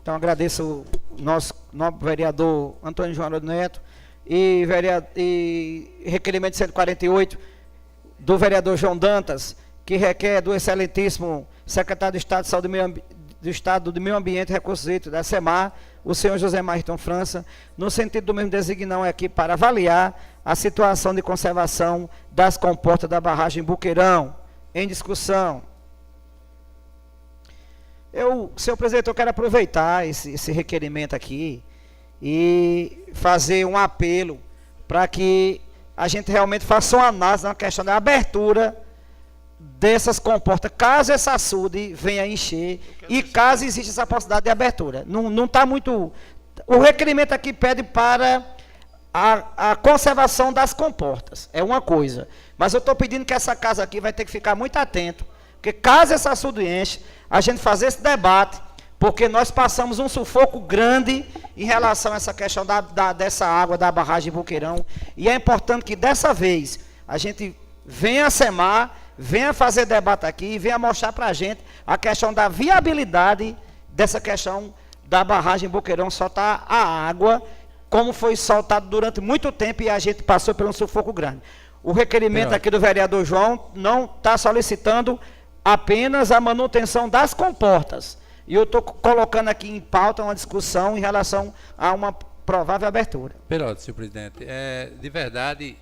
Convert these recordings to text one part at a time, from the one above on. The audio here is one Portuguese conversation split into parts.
Então, agradeço o nosso nobre vereador Antônio João Neto e requerimento 148 do vereador João Dantas, que requer do excelentíssimo secretário de Estado de Saúde do Estado do Meio Ambiente e Recursos Hídricos da SEMAR, o senhor José Marton França, no sentido do mesmo designar aqui para avaliar a situação de conservação das comportas da barragem Buqueirão, em discussão. Senhor presidente, eu quero aproveitar esse requerimento aqui e fazer um apelo para que a gente realmente faça uma análise na questão da abertura dessas comportas, caso essa açude venha a encher e caso exista essa possibilidade de abertura. Não está muito... O requerimento aqui pede para a conservação das comportas, é uma coisa. Mas eu estou pedindo que essa casa aqui vai ter que ficar muito atento, porque caso essa açude enche, a gente fazer esse debate, porque nós passamos um sufoco grande em relação a essa questão dessa água da barragem Buqueirão, e é importante que dessa vez a gente venha a SEMAR, venha fazer debate aqui e venha mostrar para a gente a questão da viabilidade dessa questão da barragem Buqueirão soltar a água, como foi soltado durante muito tempo e a gente passou por um sufoco grande. O requerimento aqui do vereador João não está solicitando apenas a manutenção das comportas. E eu estou colocando aqui em pauta uma discussão em relação a uma provável abertura. Pelote, senhor presidente, de verdade,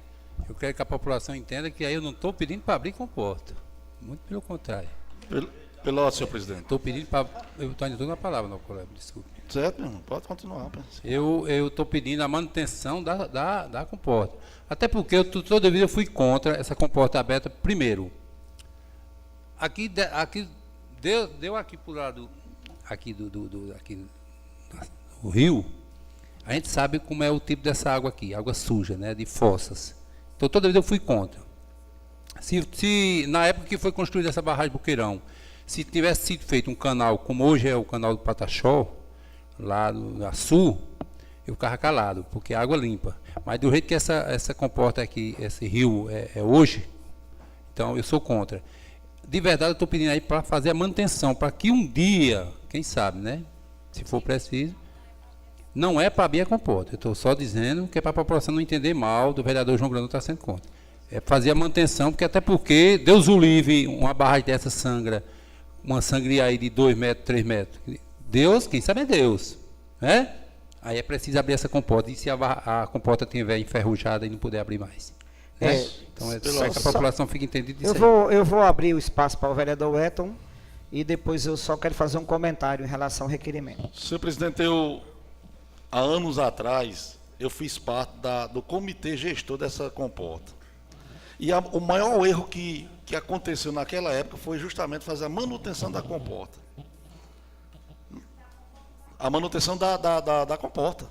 eu quero que a população entenda que aí eu não estou pedindo para abrir comporta. Muito pelo contrário. Pelote, senhor presidente. Estou pedindo para... Eu estou indo uma palavra, não, colega, desculpe. Certo, meu irmão, pode continuar. Eu estou pedindo a manutenção da comporta. Até porque toda vida eu fui contra essa comporta aberta primeiro. Aqui deu aqui para o lado aqui do rio, a gente sabe como é o tipo dessa água aqui, água suja, né, de fossas. Então toda vez eu fui contra. Se na época que foi construída essa barragem Buqueirão, se tivesse sido feito um canal, como hoje é o canal do Pataxó, lá no Sul, eu ficava calado, porque é água limpa. Mas do jeito que essa comporta aqui, esse rio é hoje, então eu sou contra. De verdade, eu estou pedindo aí para fazer a manutenção, para que um dia, quem sabe, né? Se for preciso, não é para abrir a comporta. Eu estou só dizendo que é para a população não entender mal, do vereador João Grandão está sendo contra. É fazer a manutenção, porque até porque, Deus o livre, uma barragem dessa sangra, uma sangria aí de 2 metros, 3 metros. Deus, quem sabe é Deus, né? Aí é preciso abrir essa comporta, e se a comporta estiver enferrujada e não puder abrir mais. Então é só que a população fique entendida disso. Eu vou abrir o espaço para o vereador Wetton e depois eu só quero fazer um comentário em relação ao requerimento. Senhor presidente, há anos atrás, eu fiz parte do comitê gestor dessa comporta. E o maior erro que aconteceu naquela época foi justamente fazer a manutenção da comporta. A manutenção da comporta.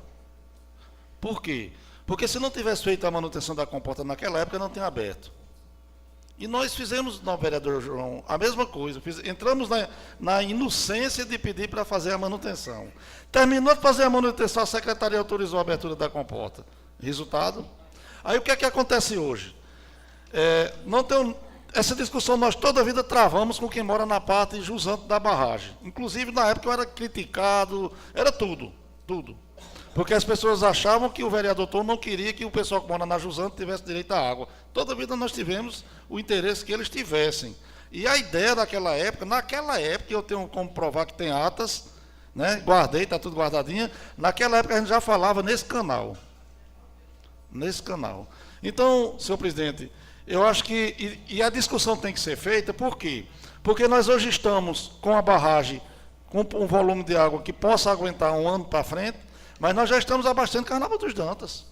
Por quê? Porque se não tivesse feito a manutenção da comporta naquela época, não tinha aberto. E nós fizemos, não, vereador João, a mesma coisa. Entramos na inocência de pedir para fazer a manutenção. Terminou de fazer a manutenção, a secretaria autorizou a abertura da comporta. Resultado? Aí o que é que acontece hoje? Essa discussão nós toda a vida travamos com quem mora na parte jusante da barragem. Inclusive, na época eu era criticado, era tudo. Porque as pessoas achavam que o vereador Tom não queria que o pessoal que mora na jusante tivesse direito à água. Toda a vida nós tivemos o interesse que eles tivessem. E a ideia naquela época, eu tenho como provar que tem atas, né? Guardei, está tudo guardadinho. Naquela época a gente já falava nesse canal. Então, senhor presidente, eu acho que, e a discussão tem que ser feita, por quê? Porque nós hoje estamos com a barragem, com um volume de água que possa aguentar um ano para frente, mas nós já estamos abastecendo Carnaval dos Dantas.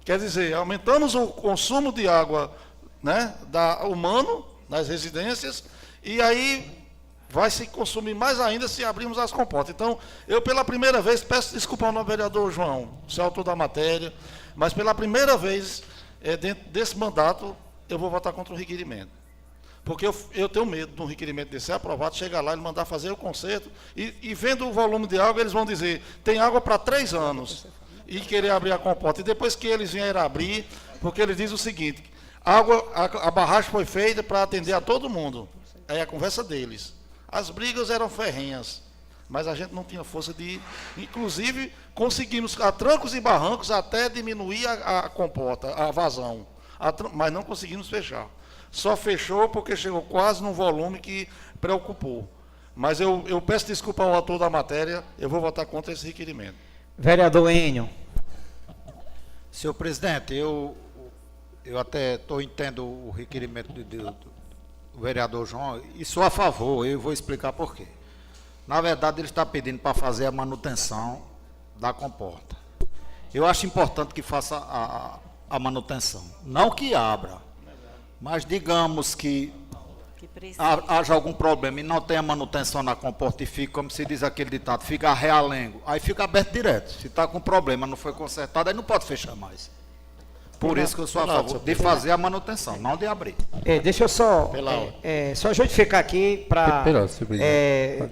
Quer dizer, aumentamos o consumo de água, né, humano nas residências, e aí vai se consumir mais ainda se abrirmos as comportas. Então, eu pela primeira vez, peço desculpa ao nosso vereador João, o seu autor da matéria, mas pela primeira vez, dentro desse mandato, eu vou votar contra o requerimento. Porque eu tenho medo de um requerimento desse ser aprovado, chegar lá e mandar fazer o conserto, e vendo o volume de água, eles vão dizer, tem água para 3 anos, e querer abrir a comporta. E depois que eles vierem abrir, porque eles dizem o seguinte, a barragem foi feita para atender a todo mundo. Aí a conversa deles. As brigas eram ferrenhas, mas a gente não tinha força de ir. Inclusive, conseguimos, a trancos e barrancos, até diminuir a comporta, a vazão, mas não conseguimos fechar. Só fechou porque chegou quase num volume que preocupou. Mas eu peço desculpa ao autor da matéria, eu vou votar contra esse requerimento. Vereador Enio. Senhor presidente, eu até entendo o requerimento do vereador João e sou a favor, eu vou explicar por quê. Na verdade, ele está pedindo para fazer a manutenção da comporta. Eu acho importante que faça a manutenção. Não que abra, mas digamos que haja algum problema e não tenha manutenção na comporta e fica, como se diz aquele ditado, fica realengo, aí fica aberto direto. Se está com problema, não foi consertado, aí não pode fechar mais. Por isso que eu sou a favor de fazer a manutenção, não de abrir. Deixa eu só, só justificar aqui para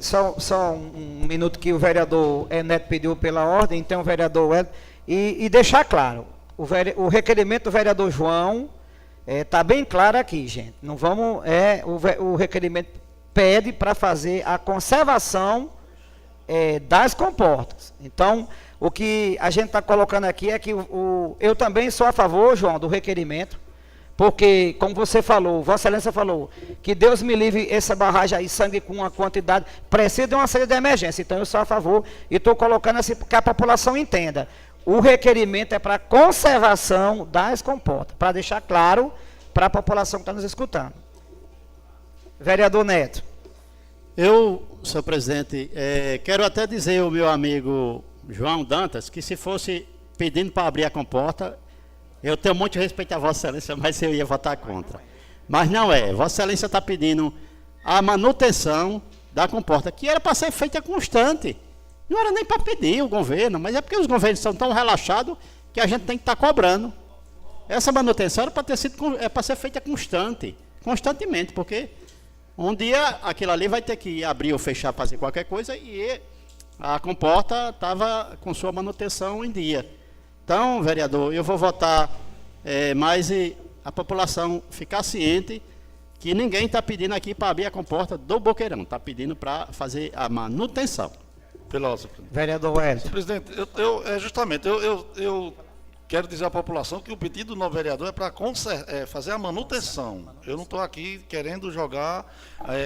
só um minuto que o vereador Neto pediu pela ordem, então o vereador Hélio, e deixar claro, o requerimento do vereador João está bem claro aqui, gente. Não vamos, o requerimento pede para fazer a conservação das comportas. Então, o que a gente está colocando aqui é que eu também sou a favor, João, do requerimento, porque, como você falou, Vossa Excelência falou, que Deus me livre essa barragem aí, sangue com uma quantidade, precisa de uma saída de emergência. Então, eu sou a favor e estou colocando assim para que a população entenda. O requerimento é para conservação das comportas, para deixar claro para a população que está nos escutando. Vereador Neto. Eu, senhor presidente, quero até dizer ao meu amigo João Dantas que se fosse pedindo para abrir a comporta, eu tenho muito respeito a Vossa Excelência, mas eu ia votar contra. Mas não é. Vossa Excelência está pedindo a manutenção da comporta, que era para ser feita constante. Não era nem para pedir o governo, mas é porque os governos são tão relaxados que a gente tem que estar cobrando. Essa manutenção era para ser feita constantemente, porque um dia aquilo ali vai ter que abrir ou fechar, fazer qualquer coisa, e a comporta estava com sua manutenção em dia. Então, vereador, eu vou votar, mas a população ficar ciente que ninguém está pedindo aqui para abrir a comporta do Boqueirão, está pedindo para fazer a manutenção. Vereador Wellington. Presidente, eu quero dizer à população que o pedido do novo vereador é para fazer a manutenção. Eu não estou aqui querendo jogar.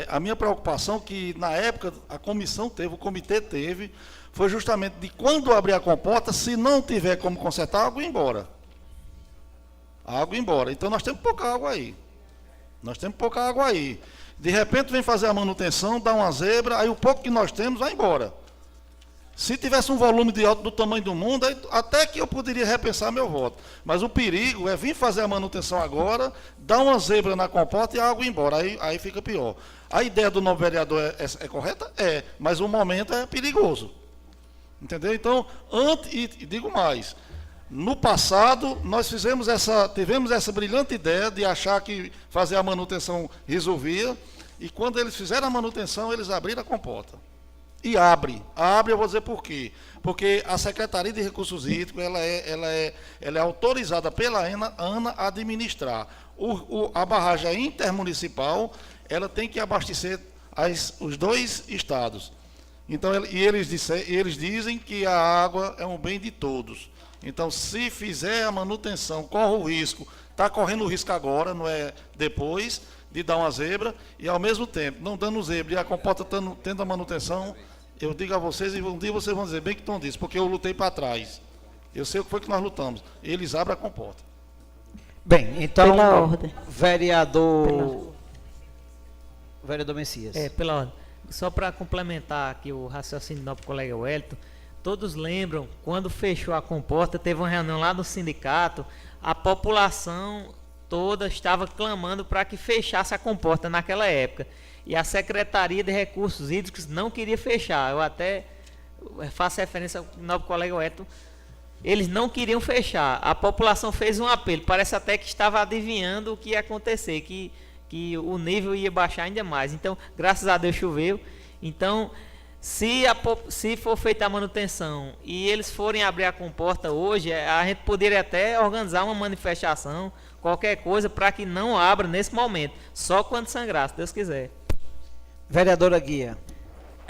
A minha preocupação que na época a comissão teve, o comitê teve, foi justamente de quando abrir a comporta, se não tiver como consertar, a água ir embora. A água ir embora. Então nós temos pouca água aí. De repente vem fazer a manutenção, dá uma zebra, aí o pouco que nós temos vai embora. Se tivesse um volume de alto do tamanho do mundo, aí, até que eu poderia repensar meu voto. Mas o perigo é vir fazer a manutenção agora, dar uma zebra na comporta e a água ir embora. Aí fica pior. A ideia do novo vereador é correta? É, mas o momento é perigoso. Entendeu? Então, e digo mais, no passado, nós tivemos essa brilhante ideia de achar que fazer a manutenção resolvia, e quando eles fizeram a manutenção, eles abriram a comporta. E abre, eu vou dizer por quê. Porque a Secretaria de Recursos Hídricos, ela é autorizada pela ANA a administrar. A barragem intermunicipal, ela tem que abastecer os dois estados. Então, eles dizem que a água é um bem de todos. Então, se fizer a manutenção, corre o risco, está correndo o risco agora, não é depois, de dar uma zebra, e ao mesmo tempo, não dando zebra, e a comporta tendo a manutenção. Eu digo a vocês, e um dia vocês vão dizer bem que estão disso, porque eu lutei para trás. Eu sei o que foi que nós lutamos. Eles abrem a comporta. Bem, então, pela ordem. Vereador Messias. Pela ordem. Só para complementar aqui o raciocínio do nosso colega Wellington, todos lembram, quando fechou a comporta, teve uma reunião lá no sindicato, a população toda estava clamando para que fechasse a comporta naquela época. E a Secretaria de Recursos Hídricos não queria fechar. Eu até faço referência ao novo colega Wellington. Eles não queriam fechar. A população fez um apelo. Parece até que estava adivinhando o que ia acontecer, que o nível ia baixar ainda mais. Então, graças a Deus choveu. Então, se for feita a manutenção e eles forem abrir a comporta hoje, a gente poderia até organizar uma manifestação, qualquer coisa, para que não abra nesse momento. Só quando sangrar, se Deus quiser. Vereadora Guia.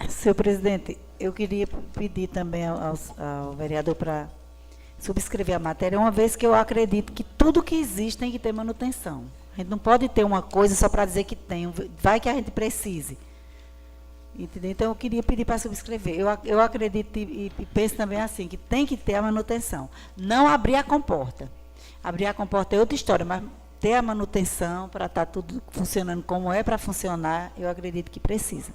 Senhor presidente, eu queria pedir também ao vereador para subscrever a matéria, uma vez que eu acredito que tudo que existe tem que ter manutenção. A gente não pode ter uma coisa só para dizer que tem, vai que a gente precise. Entendeu? Então, eu queria pedir para subscrever. Eu acredito e penso também assim, que tem que ter a manutenção. Não abrir a comporta. Abrir a comporta é outra história, mas ter a manutenção para estar tudo funcionando como é para funcionar, eu acredito que precisa.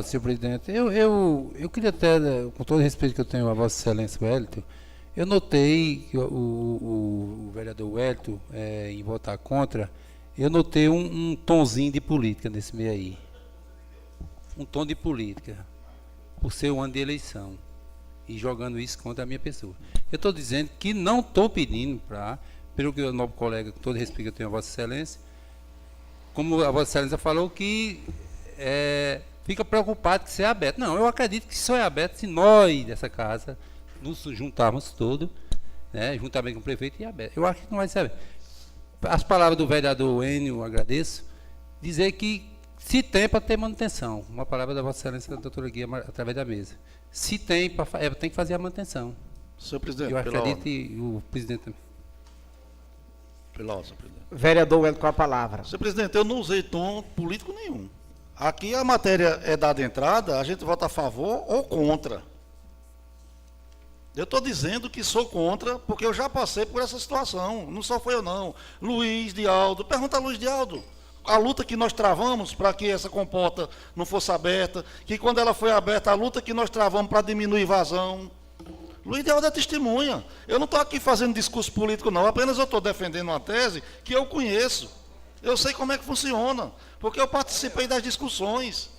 Senhor presidente, eu queria até, com todo o respeito que eu tenho a Vossa Excelência Wellington, eu notei que o vereador Wellington, em votar contra, eu notei um tonzinho de política nesse meio aí. Um tom de política, por ser um ano de eleição, e jogando isso contra a minha pessoa. Eu estou dizendo que não estou pedindo para, pelo que o novo colega, com todo respeito que eu tenho a Vossa Excelência, como a Vossa Excelência falou, que fica preocupado que isso é aberto. Não, eu acredito que só é aberto se nós, dessa casa, nos juntarmos todos, né, juntamente com o prefeito, e aberto. Eu acho que não vai ser aberto. As palavras do vereador Enio, eu agradeço, dizer que se tem para ter manutenção, uma palavra da Vossa Excelência, da doutora Guia, através da mesa. Se tem, tem que fazer a manutenção. Senhor presidente, eu acredito e o presidente também. Pela ordem, senhor presidente. Vereador Wellington, com a palavra. Senhor presidente, eu não usei tom político nenhum. Aqui a matéria é dada entrada, a gente vota a favor ou contra. Eu estou dizendo que sou contra, porque eu já passei por essa situação. Não só foi eu, não. Luiz de Aldo, pergunta a Luiz de Aldo. A luta que nós travamos para que essa comporta não fosse aberta, que quando ela foi aberta, a luta que nós travamos para diminuir vazão. Luiz de Aldo é testemunha. Eu não estou aqui fazendo discurso político, não. Apenas eu estou defendendo uma tese que eu conheço. Eu sei como é que funciona, porque eu participei das discussões.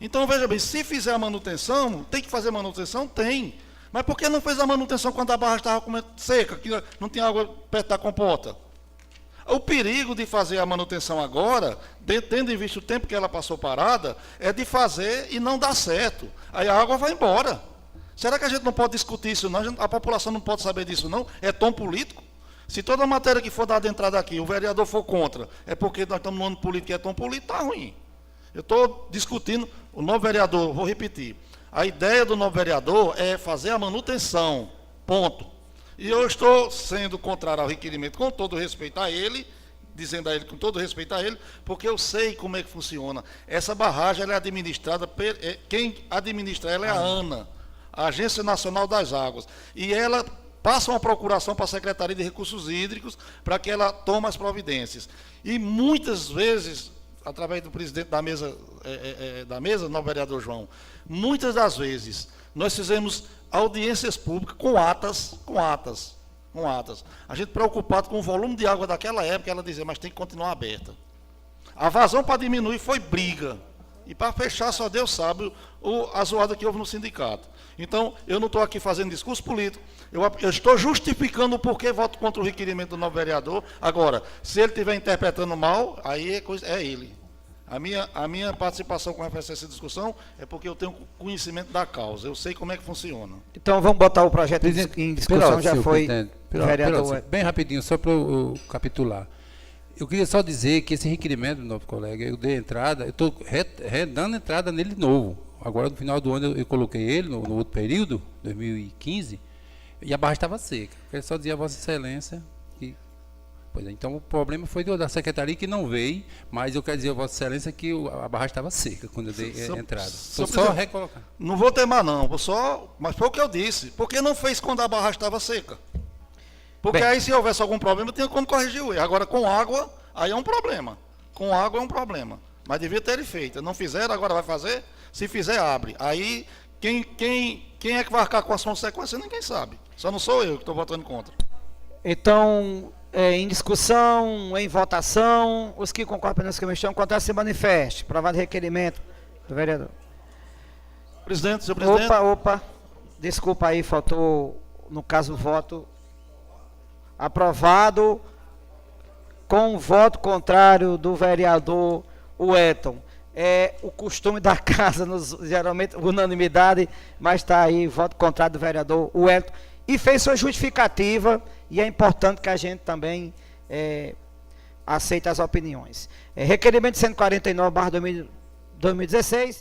Então, veja bem, se fizer a manutenção, tem que fazer manutenção? Tem. Mas por que não fez a manutenção quando a barra estava seca, que não tinha água perto da comporta? O perigo de fazer a manutenção agora, tendo em vista o tempo que ela passou parada, é de fazer e não dar certo. Aí a água vai embora. Será que a gente não pode discutir isso, não? A população não pode saber disso, não? É tom político? Se toda matéria que for dada entrada aqui, o vereador for contra, é porque nós estamos no ano político e é tom político, está ruim. Eu estou discutindo, o novo vereador, vou repetir, a ideia do novo vereador é fazer a manutenção, ponto. E eu estou sendo contrário ao requerimento, com todo respeito a ele, dizendo a ele com todo respeito a ele, porque eu sei como é que funciona. Essa barragem ela é administrada, quem administra ela é a ANA, a Agência Nacional das Águas. E ela passa uma procuração para a Secretaria de Recursos Hídricos para que ela tome as providências. E muitas vezes, através do presidente da mesa, novo vereador João, muitas das vezes nós fizemos audiências públicas com atas. A gente preocupado com o volume de água daquela época, ela dizia, mas tem que continuar aberta. A vazão para diminuir foi briga. E para fechar, só Deus sabe a zoada que houve no sindicato. Então, eu não estou aqui fazendo discurso político, eu estou justificando o porquê voto contra o requerimento do novo vereador. Agora, se ele estiver interpretando mal, aí é ele. A minha participação com referência a essa discussão é porque eu tenho conhecimento da causa, eu sei como é que funciona. Então vamos botar o projeto em discussão, já foi vereador. Bem rapidinho, só para eu capitular. Eu queria só dizer que esse requerimento do novo colega, eu dei entrada, eu estou dando entrada nele novo. Agora, no final do ano, eu coloquei ele no outro período, 2015, e a barra estava seca. Eu quero só dizer a Vossa Excelência que... Pois é, então o problema foi da secretaria que não veio, mas eu quero dizer a Vossa Excelência que a barragem estava seca quando eu dei entrada. Estou só recolocando. Não vou teimar não, mas foi o que eu disse. Por que não fez quando a barragem estava seca? Porque aí se houvesse algum problema, tinha como corrigir o erro. Agora com água, aí é um problema. Com água é um problema. Mas devia ter ele feito. Não fizeram, agora vai fazer. Se fizer, abre. Aí quem é que vai arcar com as consequências, ninguém sabe. Só não sou eu que estou votando contra. Então... em discussão, em votação, os que concordam com a comissão, contrário se manifeste. Aprovado o requerimento do vereador. Presidente, senhor presidente. Opa, desculpa aí, faltou, no caso, o voto. Aprovado com o voto contrário do vereador Wellington. É o costume da casa, geralmente, unanimidade, mas está aí, voto contrário do vereador Wellington. E fez sua justificativa, e é importante que a gente também aceite as opiniões. Requerimento 149/2016.